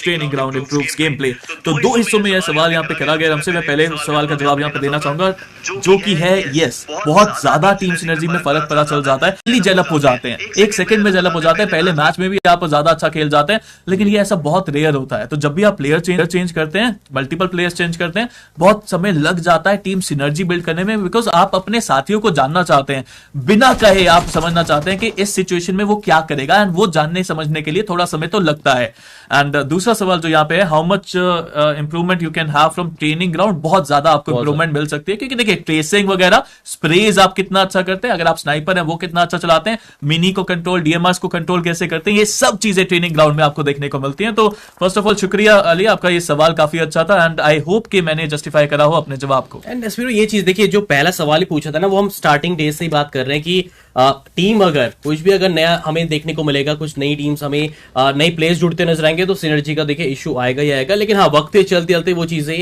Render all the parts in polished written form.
Training ground improves game play. तो दो हिस्सों में यह सवाल यहाँ पे करा गया हमसे। मैं पहले सवाल का जवाब यहाँ पे देना चाहूंगा जो कि है यस, बहुत ज्यादा टीम सिनर्जी में फर्क पता चल जाता है। जेलअप हो जाते हैं, एक सेकंड में जेलअप हो जाते हैं। पहले मैच में भी आप ज्यादा अच्छा खेल जाते हैं, लेकिन ये ऐसा बहुत रेयर होता है। तो जब भी आप प्लेयर चेंज करते हैं, मल्टीपल प्लेयर्स चेंज करते हैं, बहुत समय लग जाता है टीम सिनर्जी बिल्ड करने में, बिकॉज आप अपने साथियों को जानना चाहते हैं, बिना कहे आप समझना चाहते हैं कि इस सिचुएशन में वो क्या करेगा, एंड वो जानने समझने के लिए थोड़ा समय तो लगता है। एंड दूसरा सवाल जो यहाँ पे है, how much improvement you can have from training ground. बहुत ज्यादा आपको इंप्रूवमेंट मिल सकती है, क्योंकि देखिए ट्रेसिंग वगैरह, स्प्रेज आप कितना अच्छा करते हैं, अगर आप स्नाइपर हैं वो कितना अच्छा चलाते हैं, मिनी को कंट्रोल, डीएमआरस को कंट्रोल कैसे करते हैं, ये सब चीजें ट्रेनिंग ग्राउंड में आपको देखने को मिलती हैं। तो फर्स्ट ऑफ ऑल शुक्रिया अली, आपका ये सवाल काफी अच्छा था, एंड आई होप कि मैंने जस्टिफाई करा हो अपने जवाब को। एंड ये चीज देखिए, जो पहला सवाल ही पूछा था ना, वो हम स्टार्टिंग डे से ही बात कर रहे हैं कि टीम अगर कुछ भी अगर नया हमें देखने को मिलेगा, कुछ नई टीम्स हमें नई प्लेयर्स जुड़ते नजर आएंगे, तो सिनर्जी का देखिए इशू आएगा ही आएगा। लेकिन हाँ, वक्त चलते चलते वो चीजें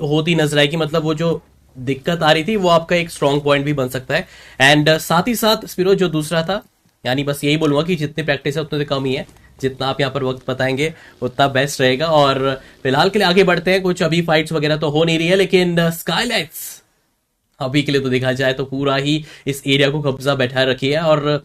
होती नजर आएगी, मतलब वो जो दिक्कत आ रही थी वो आपका एक स्ट्रॉन्ग पॉइंट भी बन सकता है। एंड साथ ही साथ स्पिरो जो दूसरा था, यानी बस यही बोलूंगा कि जितनी प्रैक्टिस है उतने कम ही है, जितना आप यहाँ पर वक्त बताएंगे उतना बेस्ट रहेगा। और फिलहाल के लिए आगे बढ़ते हैं, कुछ अभी फाइट्स वगैरह तो हो नहीं रही है, लेकिन स्काईलाइट्स अभी के लिए तो देखा जाए तो पूरा ही इस एरिया को कब्जा बैठा रखी है, और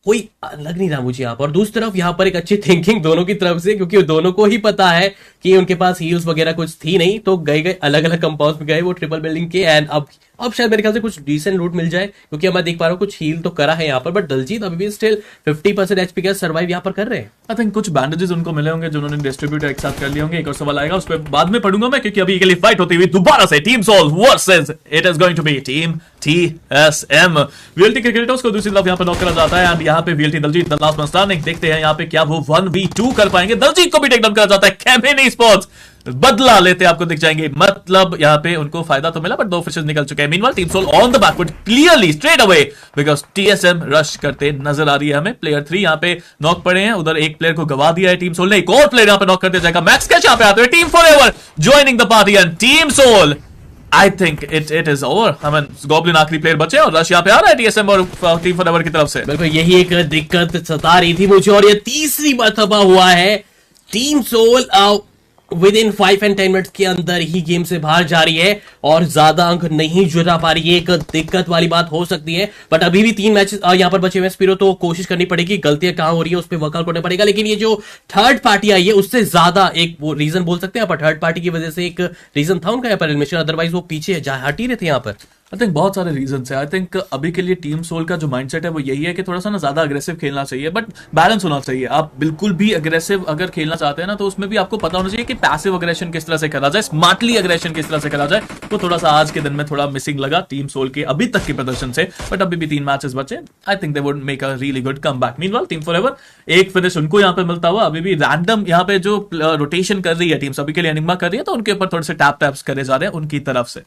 कोई लग नहीं रहा मुझे यहाँ पर। दूसरी तरफ यहाँ पर एक अच्छी थिंकिंग दोनों की तरफ से, क्योंकि दोनों को ही पता है कि उनके पास हील्स वगैरह कुछ थी नहीं, तो गए अलग अलग कंपाउंड्स में गए वो ट्रिपल बिल्डिंग के। एंड अब शायद मेरे ख्याल से कुछ डिसेंट लूट मिल जाए, क्योंकि मैं देख पा रहा हूँ कुछ हील तो करा है यहाँ पर, बट दलजीत अभी भी स्टिल 50% एचपी का सर्वाइव यहाँ पर कर रहे हैं। आई थिंक कुछ बैंडेजेस उनको मिले होंगे जो उन्होंने डिस्ट्रीब्यूट एक साथ कर लिए होंगे। एक और सवाल आएगा, उस पर बाद में पढ़ूंगा मैं, क्योंकि अभी के लिए फाइट होती हुई दोबारा से team Soul versus it is going to be team TSM. VLT cricketers को दूसरी तरफ यहाँ पे नॉक करा जाता है, एंड यहाँ पे VLT Daljeet the last man standing. देखते हैं यहाँ पे क्या वो 1v2 कर पाएंगे। दलजीत को भी टेक डाउन करा जाता है। कैमेनी स्पोर्ट्स बदला लेते आपको दिख जाएंगे, मतलब यहाँ पे उनको फायदा तो मिला, बट 2 फिशेस निकल चुके हैं। Meanwhile team Soul on the backfoot clearly straight away, because TSM rush करते नजर आ रही है हमें। प्लेयर 3 यहाँ पे नॉक पड़े हैं, उधर एक प्लेयर को गवा दिया है टीम सोल ने, एक और प्लेयर यहाँ पे नॉक कर दिया जाएगा। मैक्स कैच यहाँ पे आते हुए team Forever joining the party, and team Soul I think it is over. I mean Goblin आखिरी प्लेयर बचे और रश यहाँ पे आ रहा है टीएसएम और टीम फॉरएवर की तरफ से। बिल्कुल यही एक दिक्कत सता रही थी मुझे, और ये तीसरी मरतबा हुआ है team Soul within 5 and 10 minutes के अंदर ही गेम से बाहर जा रही है, और ज्यादा अंक नहीं जुटा पा रही है। एक दिक्कत वाली बात हो सकती है, बट अभी भी 3 मैचेस यहाँ पर बचे हुए स्पिरो, तो कोशिश करनी पड़ेगी, गलतियां कहां हो रही है उस पर वर्कआउट करना पड़ेगा। लेकिन ये जो थर्ड पार्टी आई है उससे ज्यादा एक वो रीजन बोल सकते हैं यहाँ पर, थर्ड पार्टी की वजह से एक रीजन था उनका यहाँ पर एलिमिनेशन, अदरवाइज वो पीछे हट ही रहे थे यहाँ पर। आई थिंक बहुत सारे रीजन है। आई थिंक अभी के लिए टीम सोल का जो माइंडसेट है वो यही है कि थोड़ा सा ना ज्यादा अग्रेसिव खेलना चाहिए, बट बैलेंस होना चाहिए। आप बिल्कुल भी अग्रेसिव अगर खेलना चाहते हैं ना, तो उसमें भी आपको पता होना चाहिए कि पैसिव अग्रेशन किस तरह से करा जाए, स्मार्टली अग्रेशन किस तरह से करा जाए। वो थोड़ा सा आज के दिन में थोड़ा मिसिंग लगा टीम सोल के अभी तक के प्रदर्शन से, बट अभी भी 3 मैचेस बचे। I think they would make a really good comeback. Meanwhile team forever एक फिनिश उनको यहाँ पे मिलता हुआ, अभी भी रैंडम यहाँ पे जो रोटेशन कर रही है टीम्स अभी के लिए एनिग्मा कर रही है, तो उनके ऊपर थोड़े से टैप्स करे जा रहे हैं उनकी तरफ से।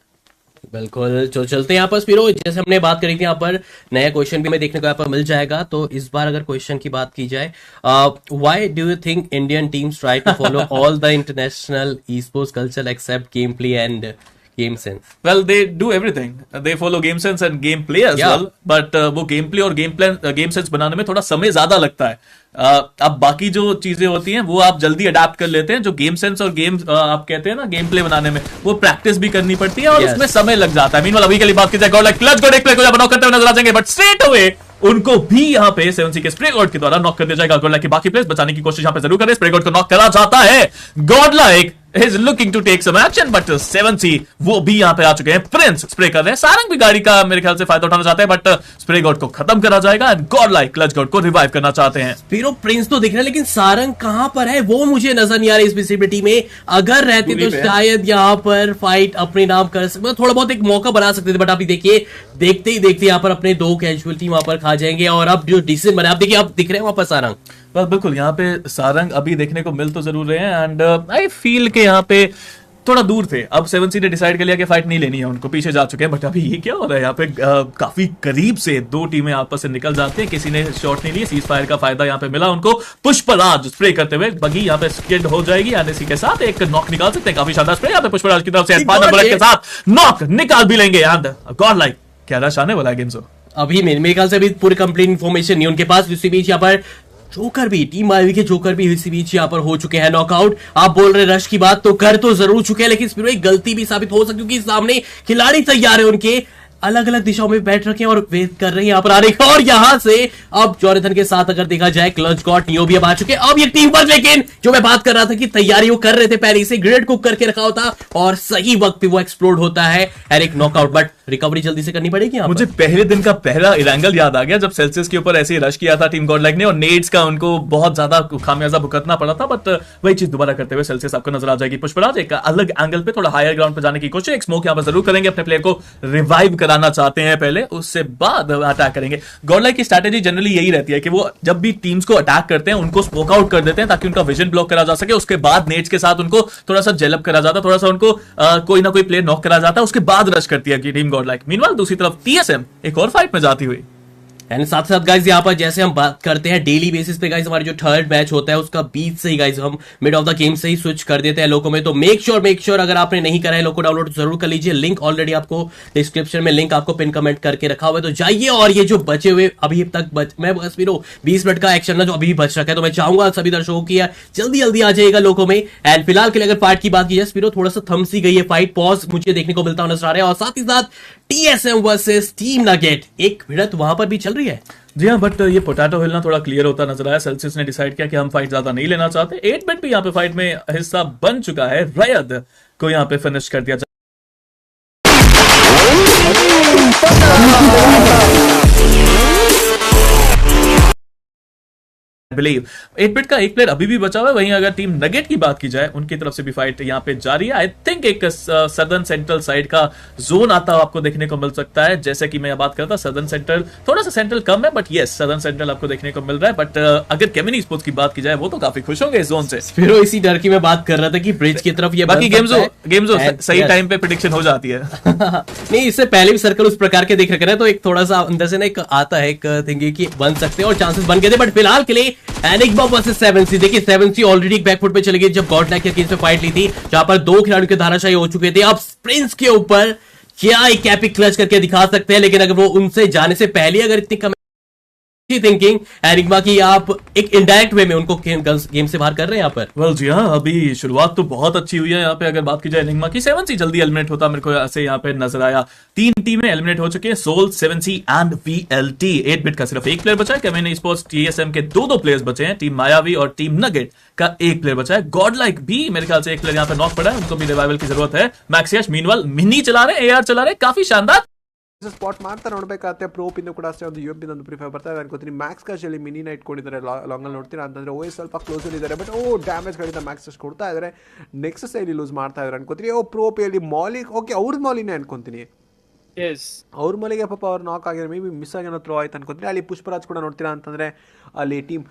बिल्कुल, तो चलते हैं यहाँ पर स्पिरो, जैसे हमने बात करी थी यहाँ पर नया क्वेश्चन भी हमें देखने को यहाँ पर मिल जाएगा। तो इस बार अगर क्वेश्चन की बात की जाए, why do you think Indian teams try to follow all the international e sports culture except game play and game sense? Well, they do everything. They follow game sense and game play as well. But वो game play और game sense बनाने में थोड़ा समय ज्यादा लगता है। अब बाकी जो चीजें होती हैं वो आप जल्दी अडेप्ट कर लेते हैं। जो गेम सेंस और गेम आप कहते हैं ना गेम प्ले बनाने में, वो प्रैक्टिस भी करनी पड़ती है और उसमें समय लग जाता है। मीनवाइल अभी के लिए बात की जाए, गॉड लाइक क्लच गॉड एक प्ले को बनाओ करते हुए नजर आ जाएंगे, बट स्ट्रेट अवे उनको भी यहाँ पे 7C के स्प्रे गॉड के द्वारा नॉक कर दिया जाएगा। गॉड लाइक की बाकी प्लेयर्स बचाने की कोशिश यहाँ पे जरूर करें, स्प्रे गॉड को नॉक करा जाता है। God like is looking to take some action, but 7C वो भी यहाँ पे आ चुके हैं, प्रिंस स्प्रे कर रहे हैं। सारंग भी गाड़ी का मेरे ख्याल से फायदा उठाना चाहते हैं, बट स्प्रे गॉड को खत्म करा जाएगा and God like clutch God को रिवाइव करना चाहते हैं। स्पिरो प्रिंस तो दिख रहा है, लेकिन सारंग कहां पर है वो मुझे नजर नहीं आ रही इस विजिबिलिटी में। अगर रहते तो शायद यहाँ पर फाइट अपने नाम कर सकते, थोड़ा बहुत एक मौका बना सकते थे, बट अभी देखिए देखते ही देखते यहाँ पर अपने 2 कैजुअलिटी वहां पर खा जाएंगे। और अब जो डिसीजन बना, आप देखिए आप दिख रहे हैं वहां पर सारंग, बस बिल्कुल यहाँ पे सारंग अभी देखने को मिल तो जरूर रहे हैं एंड आई फील के यहाँ पे थोड़ा दूर थे। अब 7C ने डिसाइड कर लिया कि फाइट नहीं लेनी है, उनको पीछे जा चुके हैं। बट अभी ये क्या हो रहा है यहाँ पे, काफी करीब से 2 टीमें आपस से निकल जाती हैं, किसी ने शॉट नहीं लिया, सीज फायर का फायदा यहाँ पे मिला उनको। पुष्पराज स्प्रे करते हुए बगी यहाँ पे स्किड हो जाएगी एंड इसी के साथ एक नॉक निकाल सकते हैं। काफी शानदार स्प्रे यहाँ पे पुष्पराज की तरफ से, के साथ नॉक निकाल भी लेंगे एंड गॉड लाइक क्या रश आने वाला है गेम्स। अभी मेरे ख्याल से अभी पूरी कंप्लीट इन्फॉर्मेशन नहीं उनके पास। इसी बीच यहाँ पर जोकर भी, टीम मायावी के जोकर भी इसी बीच यहाँ पर हो चुके हैं नॉकआउट। आप बोल रहे रश की बात तो कर तो जरूर चुके हैं, लेकिन इसमें एक गलती भी साबित हो सकती है, क्योंकि सामने खिलाड़ी तैयार है उनके, अलग अलग दिशाओं में बैठ रखे हैं और वेट कर रहे हैं यहाँ पर आने का। और यहां से अब जॉनथन के साथ अगर देखा जाए क्लच गॉड नियो भी अब आ चुके हैं। अब ये टीम पर, लेकिन जो मैं बात कर रहा था कि तैयारी वो कर रहे थे पहले से, ग्रेड कुक करके रखा होता और सही वक्त पे वो एक्सप्लोड होता है। एरिक नॉकआउट, बट रिकवरी जल्दी से करनी पड़ेगी। मुझे पहले दिन का पहला एंगल याद आ गया जब सेल्सियस के ऊपर ऐसे ही रश किया था टीम गॉडलाइक ने और नेड्स का उनको बहुत ज्यादा खामियाजा भुगतना पड़ा था, बट वही चीज दोबारा करते हुए सेल्सियस आपको नजर आ जाएगी। पुष्पराज एक अलग एंगल पे थोड़ा हायर ग्राउंड पे जाने की कोशिश, एक स्मोक यहाँ पर जरूर करेंगे, अपने प्लेयर को रिवाइव कराना चाहते हैं पहले, उससे बाद अटैक करेंगे। गॉडलाइक की स्ट्रैटेजी जनरली यही रहती है कि वो जब भी टीम्स को अटैक करते हैं उनको स्मोक आउट कर देते हैं ताकि उनका विजन ब्लॉक करा जा सके, उसके बाद नेट्स के साथ उनको थोड़ा सा जेलअप करा जाता है, थोड़ा सा उनको कोई ना कोई प्लेयर नॉक करा जाता है, उसके बाद रश करती है टीम गॉडलाइक। मीनवाइल दूसरी तरफ टीएसएम एक और फाइट में जाती हुई। एंड साथ साथ गाइज यहाँ पर जैसे हम बात करते हैं डेली बेसिस पे गाइज, हमारे जो थर्ड मैच होता है उसका बीच से ही गाइज हम मिड ऑफ द गेम से ही स्विच कर देते हैं लोगों में। तो मेक श्योर अगर आपने नहीं करा है लोगो डाउनलोड जरूर कर लीजिए, लिंक ऑलरेडी आपको डिस्क्रिप्शन में लिंक आपको पिन कमेंट करके रखा हुआ है, तो जाइए। और ये जो बचे हुए अभी तक मैं बस 20 मिनट का एक्शन ना जो अभी बच रखा है, तो मैं चाहूंगा सभी दर्शकों की जल्दी जल्दी आ जाएगा लोगों में। एंड फिलहाल के लिए अगर फाइट की बात की जाए स्पीरो, थोड़ा सा थम सी गई है फाइट, पॉज मुझे देखने को मिलता नजर आ रहा है, और साथ ही साथ टीएसएम वर्सेस टीम नगेट एक भिड़त वहां पर भी चल रही है। जी हाँ, बट ये पोटैटो हिलना थोड़ा क्लियर होता नजर आया। सेल्सियस ने डिसाइड किया कि हम फाइट ज्यादा नहीं लेना चाहते। 8 बिट भी यहाँ पे फाइट में हिस्सा बन चुका है, रयद को यहाँ पे फिनिश कर दिया। बिलीव 8 बिट का एक प्लेयर अभी भी बचा हुआ है। वहीं अगर टीम नगेट की बात की जाए उनकी तरफ से भी फाइट यहाँ पे जारी है। आई थिंक एक सदर्न सेंट्रल साइड का जोन आता आपको देखने को मिल सकता है, जैसे कि मैं बात करता सदर्न सेंट्रल, थोड़ा सा सेंट्रल कम है बट यस सदर्न सेंट्रल आपको देखने को मिल रहा है। बट अगर केमिनी स्पोर्ट्स की बात की जाए वो तो काफी खुश होंगे इस जोन से। फिर इसी डर की मैं बात कर रहा था कि ब्रिज की तरफ ये बाकी गेम्स सही टाइम पे प्रेडिक्शन हो जाती है। नहीं, इससे पहले भी सर्कल उस प्रकार के देख रखे हैं, तो एक थोड़ा सा अंदर से ना एक आता है एक थिंकिंग कि बन सकते हैं और चांसेस बन गए थे। बट फिलहाल के लिए एनिग्मा वर्सेस 7C, देखिए 7C ऑलरेडी एक बैकफुट पे चली गई जब गॉडलाइक के अगेंस्ट में फाइट ली थी, जहां पर 2 खिलाड़ियों के धाराशायी हो चुके थे। अब प्रिंस के ऊपर क्या एक एपिक क्लच करके दिखा सकते हैं, लेकिन अगर वो उनसे जाने से पहले अगर इतनी कम थिंकिंग एनिग्मा की, आप एक इनडायरेक्ट वे में उनको गेम से बाहर कर रहे हैं यहाँ पर। वेल जी हाँ, अभी शुरुआत तो बहुत अच्छी हुई है यहाँ पे। अगर बात की जाए एनिग्मा की, 7C जल्दी एलिमिनेट होता मेरे को ऐसे यहाँ पे नजर आया। 3 टीमें एलिमिनेट हो चुकी है, soul, 7C and VLT। 8 bit का सिर्फ एक प्लेयर बचा है, केमिनी स्पोर्ट्स टीएसएम के 2 प्लेयर्स बचे हैं, टीम मायावी और टीम नगेट का 1 प्लेयर बचा है। गॉडलाइक भी मेरे ख्याल से 1 प्लेयर यहाँ पे नॉक पड़ा है, उनको भी रिवाइवल की जरूरत है। मैक्सियस मीनवाल मिनी चला रहे, AR चला रहे, काफी शानदार ಸ್ಪಾಟ್ ಮಾಡ್ತಾ ನೋಡಬೇಕಾಗುತ್ತೆ. ಪ್ರೋ ಪಿಂದ ಕೂಡ ಅಷ್ಟೇ ಒಂದು UMP ಒಂದು ಪ್ರಿಫರ್ ಬರ್ತಾ ಇದೆ ಅನ್ಕೋತೀನಿ. ಮ್ಯಾಕ್ಸ್ ಕಾಶಲ್ಲಿ ಮಿನಿನ ಇಟ್ಕೊಂಡಿದ್ದಾರೆ ಲಾಂಗ್ ಅಲ್ಲಿ ನೋಡ್ತೀರಾ ಅಂತಂದ್ರೆ ಓಎಸ್ ಸ್ವಲ್ಪ ಕ್ಲೋಸ್ ಅಲ್ಲಿ ಇದ್ದಾರೆ, ಬಟ್ ಡ್ಯಾಮೇಜ್ ಗಳಿಂದ ಮ್ಯಾಕ್ಸ್ ಅಷ್ಟು ಕೊಡ್ತಾ ಇದ್ದಾರೆ. ನೆಕ್ಸಸ್ ಅಲ್ಲಿ ಲೂಸ್ ಮಾಡ್ತಾ ಇದ್ದಾರೆ ಅನ್ಕೋತೀನಿ. ಪ್ರೋ ಪಿಯಲ್ಲಿ ಮಾಲಿ ಓಕೆ ಅವ್ರ ಮಾಲಿನೇ ಅನ್ಕೊಂತೀನಿ. ಅವ್ರ ಮಲೆಗೆ ಪಾಪ ಅವ್ರು ನಾಕ್ ಆಗಿರೋ ಮೇ ಬಿ ಮಿಸ್ ಆಗಿರೋ ಥ್ರೋ ಆಯ್ತು ಅನ್ಕೋತೀನಿ. ಅಲ್ಲಿ ಪುಷ್ಪರಾಜ್ ಕೂಡ ನೋಡ್ತೀರಾ ಅಂತಂದ್ರೆ ಅಲ್ಲಿ ಟೀಮ್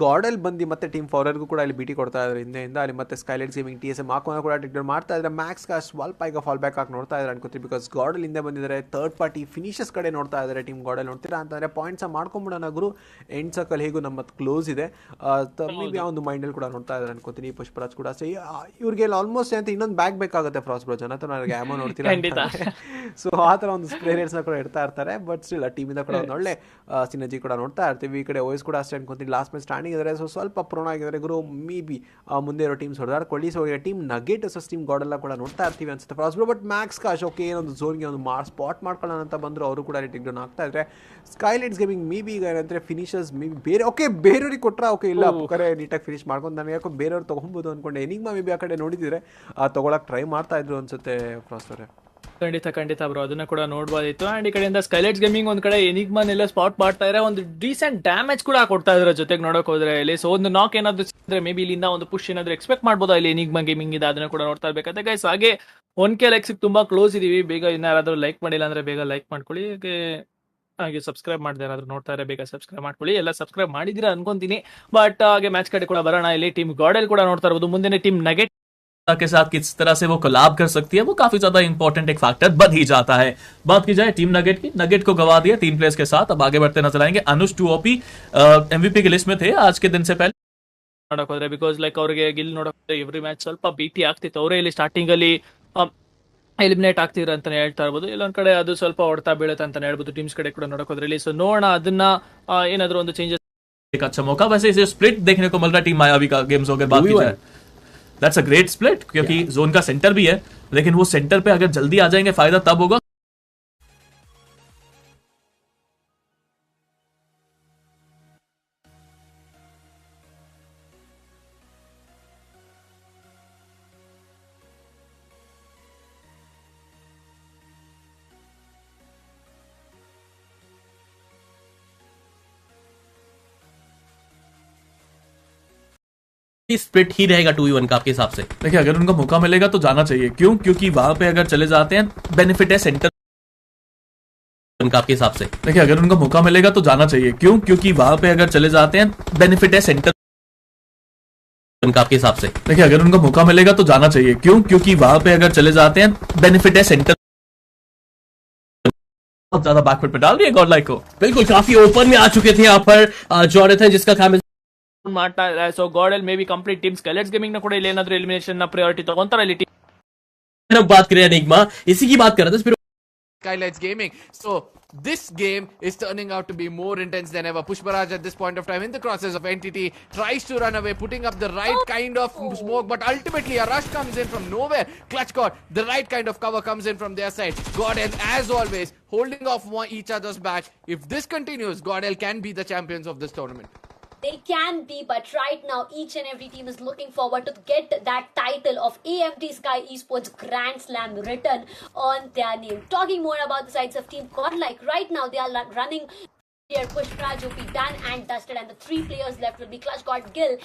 ಗಾರ್ಡಲ್ ಬಂದು ಮತ್ತೆ ಟೀಮ್ ಫಾರ್ವರ್ಗೂ ಕೂಡ ಅಲ್ಲಿ ಬಿಟಿ ಕೊಡ್ತಾ ಇದ್ದಾರೆ ಹಿಂದೆಯಿಂದ. ಅಲ್ಲಿ ಮತ್ತೆ ಸ್ಕೈಲೈಟ್ ಗೇಮಿಂಗ್ TSM ಹಾಕೋನ ಕೂಡ ಟಿಕ್ಡರ್ ಮಾಡ್ತಾ ಇದ್ದಾರೆ. ಮ್ಯಾಕ್ಸ್ ಕಾಶ್ ಸ್ವಲ್ಪ ಈಗ ಫಾಲ್ ಬ್ಯಾಕ್ ಆಗಿ ನೋಡ್ತಾ ಇದ್ದಾರೆ ಅನ್ಕೋತೀನಿ, ಬಿಕಾಸ್ ಗಾರ್ಡಲ್ ಹಿಂದೆ ಬಂದಿದ್ದಾರೆ. ಥರ್ಡ್ ಪಾರ್ಟಿ ಫಿನಿಶಸ್ ಕಡೆ ನೋಡ್ತಾ ಇದ್ದಾರೆ ಟೀಮ್ ಗಾರ್ಡಲ್. ನೋಡ್ತೀರಾ ಅಂತಂದ್ರೆ ಪಾಯಿಂಟ್ಸ್ ಮಾಡ್ಕೊಂಬಿಡೋಣ ಗುರು, ಎಂಡ್ ಸರ್ಕಲ್ ಹೇಗೂ ನಮ್ಮ ಕ್ಲೋಸ್ ಇದೆ, ಮೇ ಬಿ ಆ ಒಂದು ಮೈಂಡಲ್ಲಿ ಕೂಡ ನೋಡ್ತಾ ಇದ್ದಾರೆ ಅನ್ಕೋತೀನಿ. ಪುಷ್ಪರಾಜ್ ಕೂಡ ಅಷ್ಟೇ. ಇವ್ರಿಗೆ ಆಲ್ಮೋಸ್ಟ್ ಅಂತ ಇನ್ನೊಂದು ಬ್ಯಾಗ್ ಬೇಕಾಗುತ್ತೆ ಫ್ರಾಸ್ಟ್ ಬ್ರೋ ಜನ ನನಗೆ ಆಮೋ ನೋಡ್ತೀರಾ. ಸೊ ಆ ಥರ ಒಂದು ಪ್ಲೇಯರ್ಸ್ ಕೂಡ ಇಡ್ತಾ ಇರ್ತಾರೆ. ಬಟ್ ಸ್ಟಿಲ್ ಟೀಮಿಂದ ಕೂಡ ಒಂದು ಒಳ್ಳೆ ಸಿನರ್ಜಿ ಕೂಡ ನೋಡ್ತಾ ಇರ್ತೀವಿ. ಈ ಕಡೆ ಓಎಸ್ ಕೂಡ ಅಷ್ಟೇ ಅನ್ಕೊಂತೀನಿ. ಲಾಸ್ಟ್ ಮ್ಯಾಚ್ ಸ್ಟ್ಯಾಂಡಿಂಗ್ ಇದ್ದಾರೆ, ಸೊ ಸ್ವಲ್ಪ ಪ್ರೋನ್ ಆಗಿದ್ದಾರೆ ಗುರು. ಮೇ ಬಿ ಮುಂದೆ ಇರೋ ಟೀಮ್ಸ್ ಹೊಡೆದಾಡ್ಕೊಳ್ಳಿ. ಸೊ ಟೀಮ್ ನಗೆಟ್ ವರ್ಸಸ್ ಟೀಮ್ ಗಾರ್ಡೆಲ್ಲ ಕೂಡ ನೋಡ್ತಾ ಇರ್ತೀವಿ ಅನ್ಸುತ್ತೆ ಫಾಸ್ಟ್ ಬ್ರೋ. ಬಟ್ ಮ್ಯಾಕ್ಸ್ ಕಾಶ್ ಓಕೆ ಏನೊಂದು ಝೋನ್ಗೆ ಒಂದು ಸ್ಪಾಟ್ ಮಾಡ್ಕೊಳ್ಳೋಣ ಅಂತ ಬಂದರು, ಅವರು ಕೂಡ ಟಿಕ್ ಡೌನ್ ಆಗ್ತಾ ಇದ್ದಾರೆ. ಸ್ಕೈಲೈಟ್ಸ್ ಗೇಮಿಂಗ್ ಮೇ ಬಿ ಈಗ ಏನಂದ್ರೆ ಫಿನಿಶರ್ಸ್ ಮೇ ಬಿ ಬೇರೆ ಓಕೆ ಬೇರೆಯವ್ರಿಗೆ ಕೊಟ್ರ ಓಕೆ ಇಲ್ಲ ಕರೆ ನೀಟಾಗಿ ಫಿನಿಶ್ ಮಾಡ್ಕೊಂಡು ನನಗೆ ಯಾಕೋ ಬೇರೆಯವ್ರು ತೊಗೊಬೋದು ಅನ್ಕೊಂಡೆ. ಎನಿಗ್ಮಾ ಮೇ ಬಿ ಆ ಕಡೆ ನೋಡಿದ್ರೆ ತೊಗೊಳಕ್ಕೆ ಟ್ರೈ ಮಾಡ್ತಾ ಇದ್ರು ಅನ್ಸುತ್ತೆ ಫಾಸ್ಟ್ ಅವರೇ. ಖಂಡಿತ ಬ್ರೋ, ಅದನ್ನ ಕೂಡ ನೋಡ್ಬೋದಿತ್ತು. ಅಂಡ್ ಈ ಕಡೆಯಿಂದ ಸ್ಕೈಲೈಟ್ಸ್ ಗೇಮಿಂಗ್ ಒಂದ್ ಕಡೆ ಎನಿಗ್ಮಾನೆಲ್ಲ ಸ್ಪಾಟ್ ಮಾಡ್ತಾ ಇದ್ದಾರೆ, ಒಂದು ಡೀಸೆಂಟ್ ಡ್ಯಾಮೇಜ್ ಕೂಡ ಕೊಡ್ತಾ ಇದ್ರ ಜೊತೆಗೆ ನೋಡಕ್ ಹೋದ್ರೆ ಇಲ್ಲಿ. ಸೊ ಒಂದು ನಾಕ್ ಏನಾದ್ರು ಸಿಕ್ಕಿದ್ರೆ ಮೇ ಬಿ ಇಲ್ಲಿಂದ ಒಂದು ಪುಷ್ ಏನಾದ್ರು ಎಕ್ಸ್ಪೆಕ್ಟ್ ಮಾಡ್ಬೋದಾ ಇಲ್ಲಿ ಎನಿಗ್ಮಾ ಗೇಮಿಂಗ್ ಇದೆ, ಅದನ್ನ ಕೂಡ ನೋಡ್ತಾ ಇರ್ಬೇಕಾದ್ರೆ ಗೈಸ್. ಹಾಗೆ 1K ಲೈಕ್ಸ್ ತುಂಬಾ ಕ್ಲೋಸ್ ಇದೀವಿ. ಬೇಗ ಇನ್ನಾರಾದ್ರೂ ಲೈಕ್ ಮಾಡಿಲ್ಲ ಅಂದ್ರೆ ಬೇಗ ಲೈಕ್ ಮಾಡ್ಕೊಳ್ಳಿ. ಹಾಗೆ ಸಬ್ಸ್ಕ್ರೈಬ್ ಮಾಡಿದೆ ಏನಾದ್ರು ನೋಡ್ತಾ ಇದ್ರೆ ಬೇಗ ಸಬ್ಸ್ಕ್ರೈಬ್ ಮಾಡ್ಕೊಳ್ಳಿ. ಎಲ್ಲ ಸಬ್ಸ್ಕ್ರೈಬ್ ಮಾಡಿದಿರಾ ಅನ್ಕೊಂತೀನಿ. ಬಟ್ ಹಾಗೆ ಮ್ಯಾಚ್ ಕಡೆ ಕೂಡ ಬರೋಣ. ಇಲ್ಲಿ ಟೀಮ್ ಗಾರ್ಡೆಲ್ ಕೂಡ ನೋಡ್ತಾ ಇರ್ಬೋದು. ಮುಂದೆ ಟೀಮ್ ನಗೆಟ್ के साथ किस तरह से वो कोलैब कर सकती है, वो काफी ज्यादा इंपॉर्टेंट एक फैक्टर बन ही जाता है। बात की जाए टीम नगेट की, नगेट को गवा दिया 3 प्लेयर्स के साथ। अब आगे बढ़ते नजर आएंगे। अनुज 2OP MVP की लिस्ट में थे आज के दिन से पहले ನೋಡಕ್ ಹೋದ್ರೆ, ಬಿಕಾಸ್ ಲೈಕ್ ಅವ್ರಿಗೆ ಗಿಲ್ ನೋಡಕ್ ಹೋದ್ರೆ ಎವ್ರಿ ಮ್ಯಾಚ್ ಸ್ವಲ್ಪ ಬಿಟಿ ಆಗ್ತಿತ್ತು. ಅವರೇ ಇಲ್ಲಿ ಸ್ಟಾರ್ಟಿಂಗ್ ಅಲ್ಲಿ ಎಲಿಮಿನೇಟ್ ಆಗ್ತಿದ್ರು ಅಂತಾನೆ ಹೇಳ್ತಾ ಇರ್ಬೋದು. ಇಲ್ಲೊಂದ್ ಕಡೆ ಅದು ಸ್ವಲ್ಪ ಹೊಡ್ತಾ ಬೀಳುತ್ತೆ ಅಂತಾನೆ ಹೇಳ್ಬೋದು ಟೀಮ್ಸ್ ಕಡೆ ಕೂಡ ನೋಡಕ್ ಹೋದ್ರೆ ಇಲ್ಲಿ. ಸೊ ನೋಡೋಣ ಅದನ್ನ ಏನಾದ್ರು ಒಂದು ಚೇಂಜಸ್ एक अच्छा मौका। वैसे इसे स्प्लिट देखने को मिल रहा है टीम मायावी का गेम्स अगर बात की जाए। दैट्स अ ग्रेट स्प्लिट, क्योंकि जोन का सेंटर भी है, लेकिन वो सेंटर पे अगर जल्दी आ जाएंगे फायदा तब होगा। स्प्लिट ही रहेगा 2v1 का आपके हिसाब से? देखिए अगर उनको मौका मिलेगा तो जाना चाहिए। क्यों? क्योंकि वहां पे अगर चले जाते हैं बेनिफिट है सेंटर का आपके हिसाब से? देखिए अगर उनको मौका मिलेगा तो जाना चाहिए। क्यों? क्योंकि वहां पे अगर चले जाते हैं बेनिफिट है सेंटर का आपके हिसाब से? देखिए अगर उनको मौका मिलेगा तो जाना चाहिए। क्यों? क्योंकि वहां पे अगर चले जाते हैं बेनिफिट है सेंटर बहुत ज्यादा बैकवर्ड पे डाल रही है गॉड लाइक को। बिल्कुल काफी ओपन में आ चुके थे यहाँ पर जॉनथन, जिसका काम ಮಾಡ್ತಾ ಇದೆ. So GodL maybe complete team ಸ್ಕೆಲೆಟ್ಸ್ ಗೇಮಿಂಗ್ ನ ಕೂಡ ಇಲ್ಲಿ ಏನಾದ್ರೂ ಎಲಿಮಿನೇಷನ್ ನ ಪ್ರಯಾರಿಟಿ ತಗೊಂತಾರೆ ಇಲ್ಲಿ अब बात करें एनिग्मा, इसी की बात कर रहा था फिर Skylights Gaming. So this game is turning out to be more intense than ever. Pushparaj at this point of time in the crosses of Entity tries to run away, putting up the right kind of smoke, but ultimately a rush comes in from nowhere. Clutch got the right kind of cover comes in from their side. Godel, as always, holding off each other's back. If this continues, Godel can be the champions of this tournament. They can be, but right now each and every team is looking forward to get that title of AMD Sky Esports Grand Slam written on their name. Talking more about the sides of Team Godlike, right now they are running here. Pushpraj will be done and dusted, and the 3 players left will be Clutch God, Gil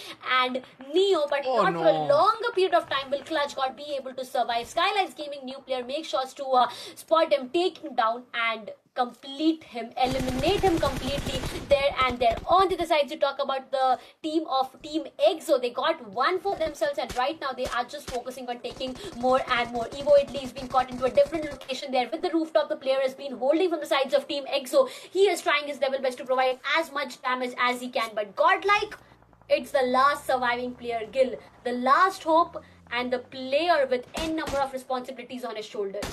and Neo, but not for a longer period of time will Clutch God be able to survive. Skylights Gaming new player makes sure to spot him, take him down and complete him, eliminate him completely there and there. On to the side to talk about the team of Team EXO. They got one for themselves, and right now they are just focusing on taking more and more. Evo Italy has been caught into a different location there with the rooftop. The player has been holding from the sides of Team EXO. He is trying his level best to provide as much damage as he can, but godlike, it's the last surviving player, Gil, the last hope and the player with n number of responsibilities on his shoulders.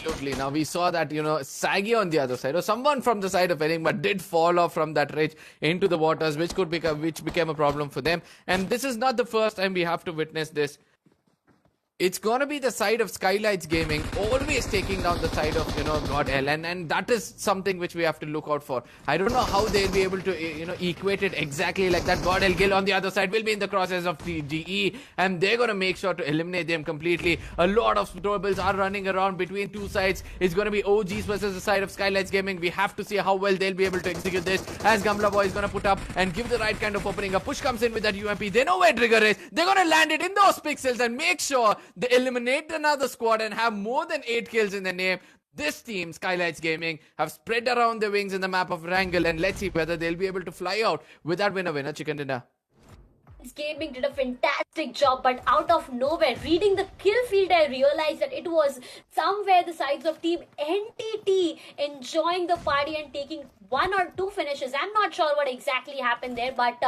Absolutely. Now we saw that, Saggy on the other side, or someone from the side of Enigma did fall off from that ridge into the waters, which became a problem for them. And this is not the first time we have to witness this. It's gonna be the side of Skylights Gaming always taking down the side of, Godhell, and that is something which we have to look out for. I don't know how they'll be able to, equate it exactly like that. Godhell Gill on the other side will be in the crosshairs of TGE, and they're gonna make sure to eliminate them completely. A lot of troubles are running around between two sides. It's gonna be OGs versus the side of Skylights Gaming. We have to see how well they'll be able to execute this, as Gamla Boy is gonna put up and give the right kind of opening. A push comes in with that UMP. They know where trigger is. They're gonna land it in those pixels and make sure they eliminate another squad and have more than 8 kills in their name. This team, Skylights Gaming, have spread around their wings in the map of Wrangle, and let's see whether they'll be able to fly out with that winner chicken dinner. Gaming did a fantastic job, but out of nowhere, reading the kill field, I realized that it was somewhere the sides of Team NTT enjoying the party and taking 1 or 2 finishes. I'm not sure what exactly happened there, but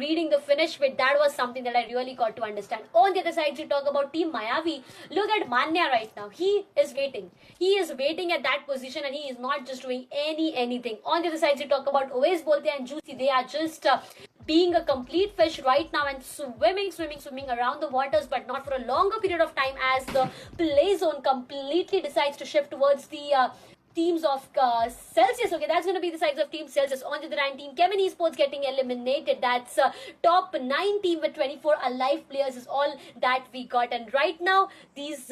reading the finish bit, that was something that I really got to understand. On the other side, you talk about Team Mayavi. Look at Manya right now. He is waiting. He is waiting at that position, and he is not just doing anything. On the other side, you talk about Oasis Bolte and Juicy. They are just being a complete fish right now and swimming around the waters, but not for a longer period of time, as the play zone completely decides to shift towards the teams of Celsius. Okay, that's going to be the sides of Team Celsius. On to the 9 team, Kevin Esports getting eliminated. That's top 9 team with 24 alive players is all that we got. And right now, these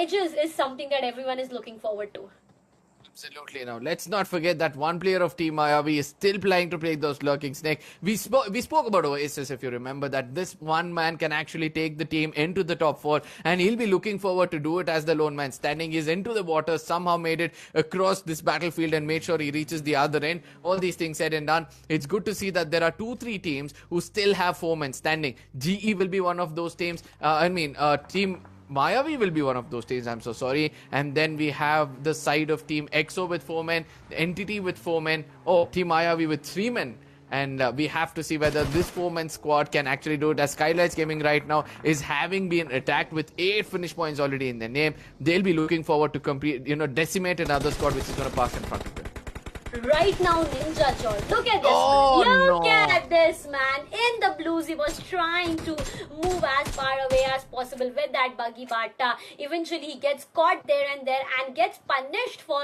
edges is something that everyone is looking forward to. Absolutely. Now, let's not forget that one player of Team Mayavi is still planning to play those lurking snake. We spoke about Oasis, if you remember, that this one man can actually take the team into the top 4, and he'll be looking forward to do it as the lone man standing. He's into the water, somehow made it across this battlefield and made sure he reaches the other end. All these things said and done, it's good to see that there are 2-3 teams who still have 4 men standing. GE will be one of those teams. Team Mayavi will be one of those teams, I'm so sorry. And then we have the side of Team EXO with 4 men, Entity with 4 men, Team Mayavi with 3 men. And we have to see whether this 4-man squad can actually do it, as Skylights Gaming right now is having been attacked with 8 finish points already in their name. They'll be looking forward to decimate another squad which is going to pass in front of them. right now, Ninja John. Look at this. Oh, man. Look no. at this, man. In the blues, he was trying to move as far away as possible with that buggy, but eventually he gets caught there and gets punished for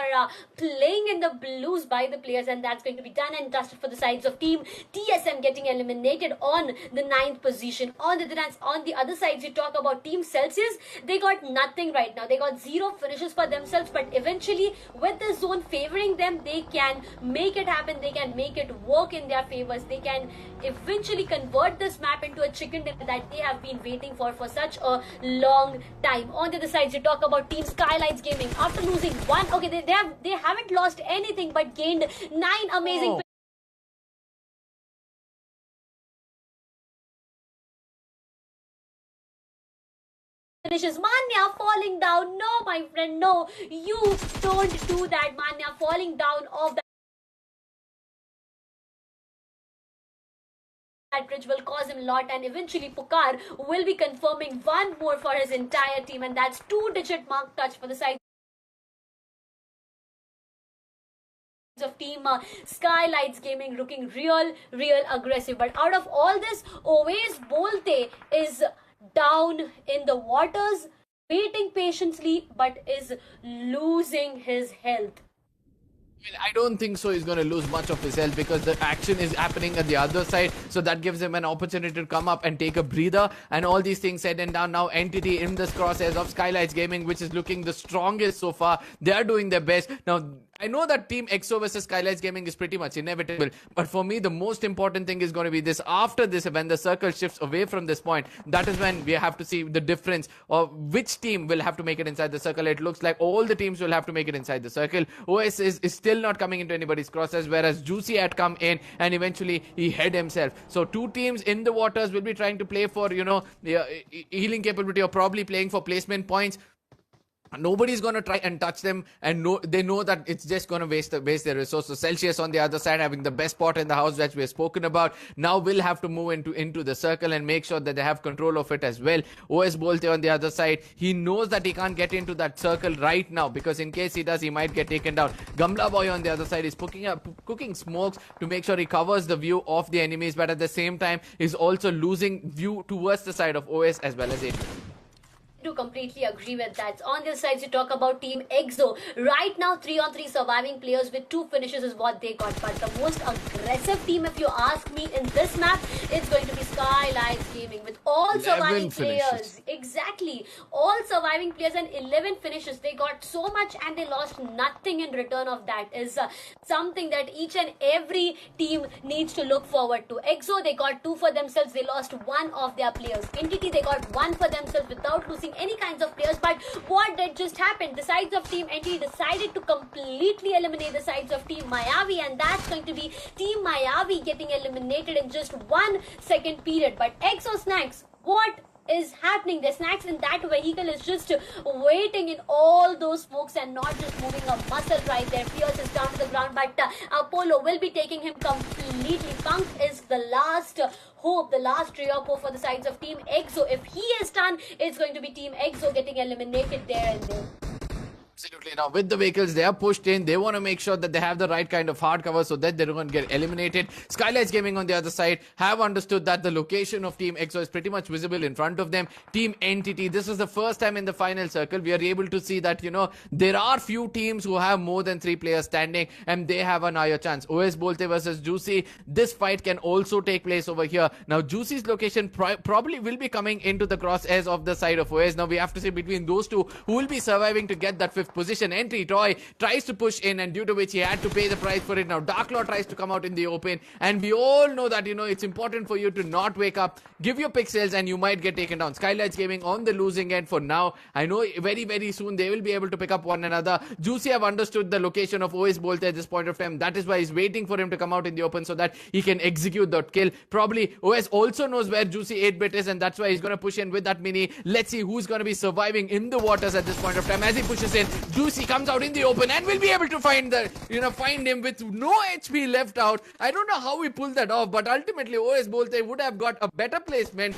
playing in the blues by the players, and that's going to be done and dusted for the sides of team TSM, getting eliminated on the 9th position. On the other sides, you talk about team Celsius, they got nothing right now. They got 0 finishes for themselves, but eventually with the zone favoring them, they can make it happen. They can make it work in their favors. They can eventually convert this map into a chicken dinner that they have been waiting for such a long time. On the other side, you talk about team Skylights Gaming. After losing one, okay, they haven't lost anything but gained 9 amazing finishes. Manya falling down. No, my friend, no. You don't do that, Manya. Falling down off that bridge will cause him a lot, and eventually Pukar will be confirming one more for his entire team, and that's 2-digit mark touch for the side of team Skylights Gaming, looking real aggressive. But out of all this, Oves Bolte is down in the waters, waiting patiently, but is losing his health. I don't think so he's going to lose much of his health, because the action is happening at the other side, so that gives him an opportunity to come up and take a breather. And all these things said and done, now Entity in this crosshairs of Skylights Gaming, which is looking the strongest so far. They are doing their best. Now I know that Team EXO versus Skylights Gaming is pretty much inevitable, but for me the most important thing is going to be this. After this, when the circle shifts away from this point, that is when we have to see the difference of which team will have to make it inside the circle. It looks like all the teams will have to make it inside the circle. OS is still not coming into anybody's crosshairs, whereas Juicy had come in and eventually he hid himself. So 2 teams in the waters will be trying to play for, the healing capability, or probably playing for placement points. Nobody's going to try and touch them, and they know that it's just going to waste their resources. Celsius on the other side, having the best spot in the house that we have spoken about, now will have to move into the circle and make sure that they have control of it as well. OS Bolte on the other side, he knows that he can't get into that circle right now, because in case he does, he might get taken down. Gamla Boy on the other side is cooking smokes to make sure he covers the view of the enemies, but at the same time is also losing view towards the side of OS as well as it. To completely agree with that. On the side, you talk about Team EXO. Right now, 3-on-3 surviving players with 2 finishes is what they got. But the most aggressive team, if you ask me, in this map, it's going to be Skylights Gaming with all surviving players. Exactly. All surviving players and 11 finishes. They got so much and they lost nothing in return of that. Is something that each and every team needs to look forward to. EXO, they got 2 for themselves. They lost 1 of their players. Entity, they got 1 for themselves without losing any kinds of players. But what did just happen? The sides of Team Entity decided to completely eliminate the sides of Team Mayavi, and that's going to be Team Mayavi getting eliminated in just 1 second period. But EXO Snacks, what is happening? The Snacks in that vehicle is just waiting in all those smokes and not just moving a muscle right there. Fierce is down to the ground, but Apollo will be taking him completely. Punk is the last hope, the last ray of hope for the sides of Team EXO. If he is done, it's going to be Team EXO getting eliminated there and there. Absolutely. Now, with the vehicles, they are pushed in. They want to make sure that they have the right kind of hard cover so that they don't get eliminated. Skylights Gaming on the other side have understood that the location of Team EXO is pretty much visible in front of them. Team Entity, this is the first time in the final circle we are able to see that, there are few teams who have more than 3 players standing and they have an higher chance. OS Bolte versus Juicy, this fight can also take place over here. Now, Juicy's location probably will be coming into the crosshairs of the side of OS. Now, we have to see between those two who will be surviving to get that 5th position. Entry Toy tries to push in, and due to which he had to pay the price for it. Now Darklaw tries to come out in the open, and we all know that it's important for you to not wake up, give your pixels, and you might get taken down. Skylights Gaming on the losing end for now. I know very soon they will be able to pick up one another. Juicy have understood the location of OS Bolte at this point of time. That is why he's waiting for him to come out in the open so that he can execute that kill. Probably OS also knows where Juicy 8-bit is, and that's why he's going to push in with that mini. Let's see who's going to be surviving in the waters at this point of time. As he pushes in, Juicy comes out in the open and will be able to find him with no HP left out. I don't know how he pulled that off, but ultimately OS Bolte would have got a better placement.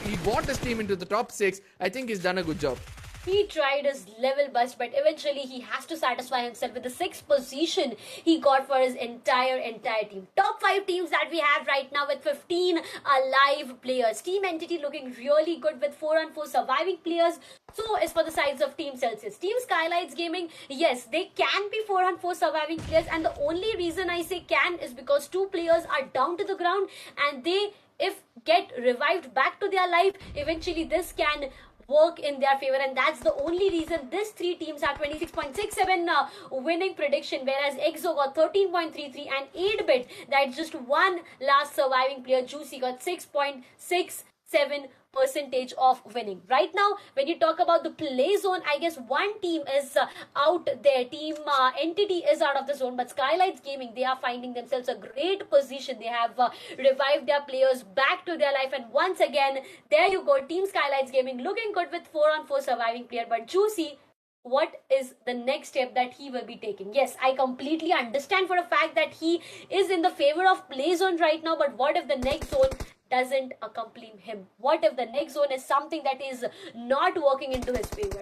He brought his team into the top 6. I think he's done a good job. He tried his level best, but eventually he has to satisfy himself with the 6th position he got for his entire team. Top 5 teams that we have right now with 15 alive players. Team Entity looking really good with 4-on-4 surviving players. So is for the sides of Team Celsius. Team Skylights Gaming, yes, they can be 4-on-4 surviving players, and the only reason I say can is because 2 players are down to the ground, and they, if get revived back to their life, eventually this can work in their favor, and that's the only reason these 3 teams have 26.67 winning prediction, whereas EXO got 13.33 and 8-bit, that's just one last surviving player, Juicy, got 6.67 percentage of winning. Right now, when you talk about the play zone, I guess one team is out there. Team Entity is out of the zone, but Skylights Gaming, they are finding themselves a great position. They have revived their players back to their life, and once again, there you go. Team Skylights Gaming looking good with 4-on-4 surviving player, but Juicy, what is the next step that he will be taking? Yes, I completely understand for a fact that he is in the favor of play zone right now, but what if the next zone doesn't accompany him? What if the next zone is something that is not working into his favor?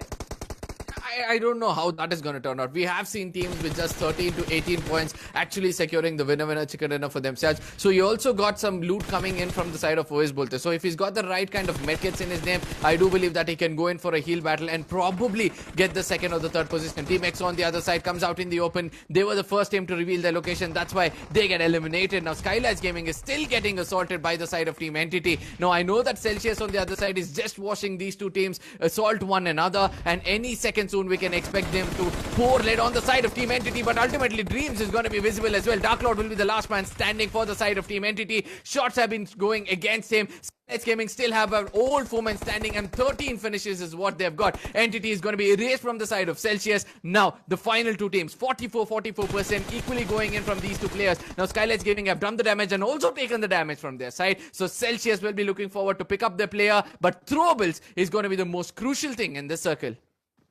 I don't know how that is going to turn out. We have seen teams with just 13 to 18 points actually securing the winner chicken dinner for themselves. So he also got some loot coming in from the side of OS Bolte. So if he's got the right kind of medkits in his name, I do believe that he can go in for a heal battle and probably get the 2nd or the 3rd position. Team X on the other side comes out in the open. They were the first team to reveal their location. That's why they get eliminated. Now Skylights Gaming is still getting assaulted by the side of Team Entity. Now I know that Celsius on the other side is just watching these 2 teams assault one another, and any second soon we can expect them to pour lead on the side of Team Entity, but ultimately Dreams is going to be visible as well. Dark Lord will be the last man standing for the side of Team Entity. Shots have been going against him. Skylights Gaming still have an old 4-man standing, and 13 finishes is what they've got. Entity is going to be erased from the side of Celsius. Now the final 2 teams, 44% equally going in from these 2 players. Now Skylights Gaming have done the damage and also taken the damage from their side, so Celsius will be looking forward to pick up their player, but throwables is going to be the most crucial thing in this circle.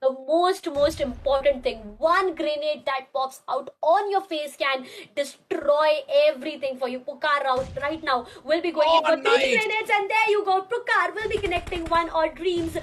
The most important thing, one grenade that pops out on your face can destroy everything for you. Pukar right now will be going in for 3 grenades, and there you go. Pukar will be connecting one or Dreams.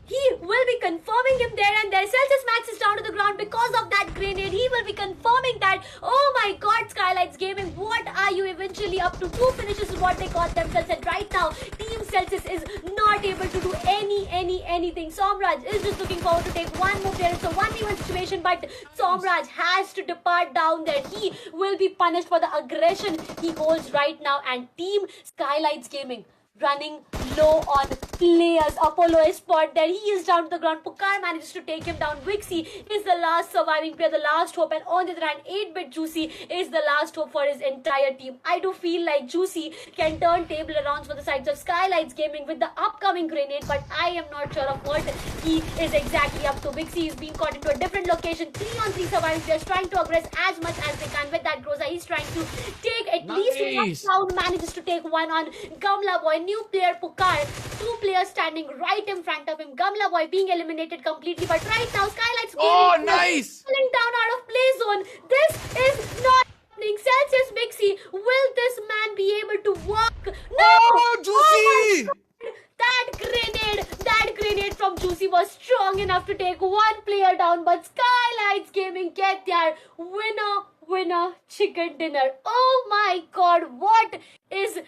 He will be confirming him there and there. Celsius Max is down to the ground because of that grenade. He will be confirming that. Oh my god, Skylights Gaming, what are you eventually up to? 2 finishes is what they got themselves, and right now, Team Celsius is not able to do anything. Somraj is just looking forward to take one more player. It's a 1v1 situation, but Somraj has to depart down there. He will be punished for the aggression he holds right now, and Team Skylights Gaming running low on players. Apollo is spot there. He is down to the ground. Pukar manages to take him down. Wixie is the last surviving player, the last hope. And on the other hand, 8-bit Juicy is the last hope for his entire team. I do feel like Juicy can turn table around for the sides of Skylights Gaming with the upcoming grenade, but I am not sure of what he is exactly up to. Wixie is being caught into a different location. 3-on-3 surviving players trying to aggress as much as they can with that Groza. He's trying to take at least one round, manages to take one on Gamla Boy. New player Pukar, 2 players standing right in front of him. Gamla Boy being eliminated completely, but right now Skylights Gaming pulling down out of play zone. This is not happening. Celsius Mixie, will this man be able to walk? No! Juicy! That grenade from Juicy was strong enough to take one player down, but Skylights Gaming get their winner chicken dinner. Oh my god, what is